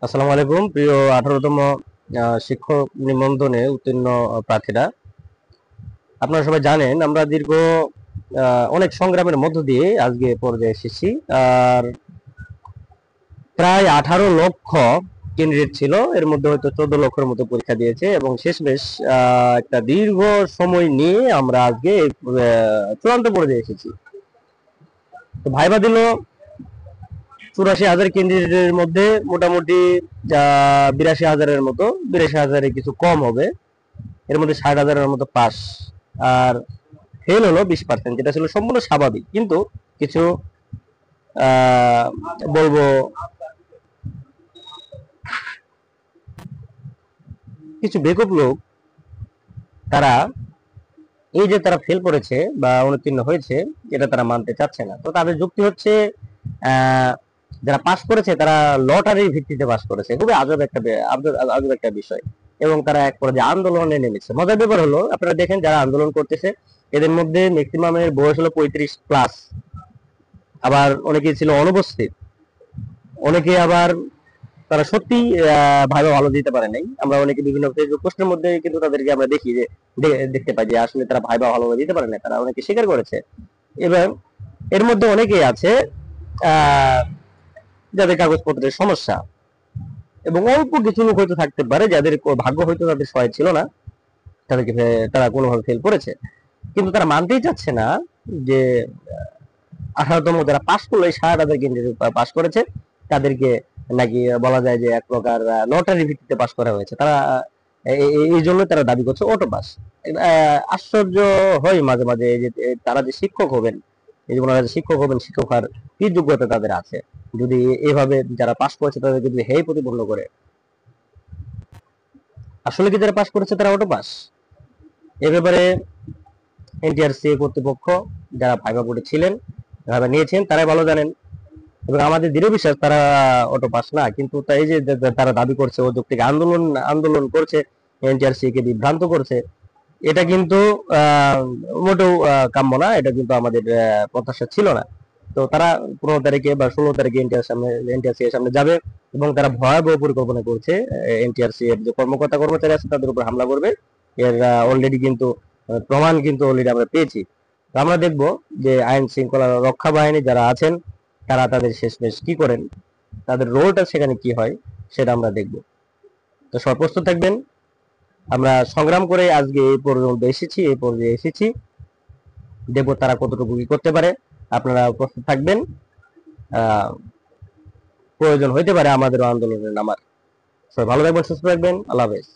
আসসালামু আলাইকুম প্রিয় 18তম শিক্ষক নিবন্ধনে উত্তীর্ণ প্রার্থীরা, আপনারা সবাই জানেন আমরা দীর্ঘ অনেক সংগ্রামের মধ্য দিয়ে আজকে পর্যায়ে এসেছি। আর প্রায় 18 লক্ষ ক্যান্ডিডেট ছিল, এর মধ্যে হয়তো 14 লক্ষের মতো পরীক্ষা দিয়েছে এবং শেষমেশ একটা দীর্ঘ সময় নিয়ে আমরা আজকে চূড়ান্ত পর্যায়ে এসেছি। তো ভাইবা দিল 84,000 ক্যান্ডিডেটের মধ্যে মোটামুটি 82,000-এর মতো, 82,000-এ কিছু কম হবে, এর মধ্যে 60,000-এর মতো পাস। আর ফেল হলো 20%, যেটা ছিল সম্পূর্ণ স্বাভাবিক। কিন্তু কিছু বলবো কিছু বেকুব লোক, তারা এই যে তারা ফেল করেছে বা অনুত্তীর্ণ হয়েছে, এটা তারা মানতে চাচ্ছে না। তো তাদের যুক্তি হচ্ছে যারা পাস করেছে তারা লটারির ভিত্তিতে পাস করেছে। খুবই আজব একটা বিষয়। এবং তারা এক পর্যায়ে আন্দোলনে নেমেছে। মজার ব্যাপার হলো, আপনারা দেখেন যারা আন্দোলন করতেছে এদের মধ্যে ম্যাক্সিমামের বয়স হলো 35+। আবার অনেকে ছিল অনুপস্থিত, অনেকে আবার তারা সত্যি ভাবে ভালো দিতে পারে নাই। আমরা অনেকে বিভিন্ন ফেসবুক পোস্টের মধ্যে কিন্তু তাদেরকে আমরা দেখি যে দেখতে পাই যে আসলে তারা ভাইবা ভালোভাবে দিতে পারে না, তারা অনেকে স্বীকার করেছে। এবং এর মধ্যে অনেকেই আছে যাদের কাগজপত্রের সমস্যা, এবং অল্প কিছু লোক হয়তো থাকতে পারে যাদের ভাগ্য হয়তো তাদের সহায় ছিল না, তাদেরকে তারা কোনোভাবে ফেল করেছে। কিন্তু তারা মানতেই চাচ্ছে না যে 18তম যারা পাস করলো, এই 60,000 ক্যান্ডিডেট পাস করেছে, তাদেরকে নাকি বলা যায় যে এক প্রকার লটারি ভিত্তিতে পাস করা হয়েছে। তারা এই জন্য তারা দাবি করছে অটো পাস। আশ্চর্য হয় মাঝে মাঝে যে তারা যে শিক্ষক হবেন, এই যে ওনারা যে শিক্ষক হবেন, শিক্ষক হওয়ার কি যোগ্যতা তাদের আছে, যদি এভাবে যারা পাস করেছে তাদেরকে যদি হেয় প্রতিপন্ন করে। আসলে কি যারা পাস করেছে তারা অটো পাস? এ ব্যাপারে এনটিআরসি কর্তৃপক্ষ, যারা ভাইবা বোর্ডে ছিলেন, ভাইবা নিয়েছেন, তারাই ভালো জানেন। এবং আমাদের দৃঢ় বিশ্বাস তারা অটো পাস না। কিন্তু এই যে তারা দাবি করছে, অযৌক্তিক আন্দোলন আন্দোলন করছে, এনটিআরসি কে বিভ্রান্ত করছে, এটা কিন্তু মোটেও কাম্য না। এটা কিন্তু আমাদের প্রত্যাশা ছিল না। তো তারা 15 তারিখে বা 16 তারিখে এনটিআরসি এর সামনে যাবে এবং তারা ভয়াবহ পরিকল্পনা করছে। এনটিআরসি এর যে কর্মকর্তা কর্মচারী আছে তাদের উপর হামলা করবে। এর অলরেডি কিন্তু প্রমাণ কিন্তু অলরেডি আমরা পেয়েছি। তো আমরা দেখব যে আইন শৃঙ্খলা রক্ষা বাহিনী যারা আছেন তারা তাদের শেষমেশ কি করেন, তাদের রোলটা সেখানে কি হয়, সেটা আমরা দেখব। তো সবাই প্রস্তুত থাকবেন। আমরা সংগ্রাম করে আজকে এই পর্যন্ত এসেছি, এই পর্যায়ে এসেছি। দেখবো তারা কতটুকু কি করতে পারে। আপনারা প্রস্তুত থাকবেন। প্রয়োজন হইতে পারে আমাদেরও আন্দোলনের নামার। সবাই ভালো থাকবেন, সুস্থ থাকবেন। আল্লাহ হাফেজ।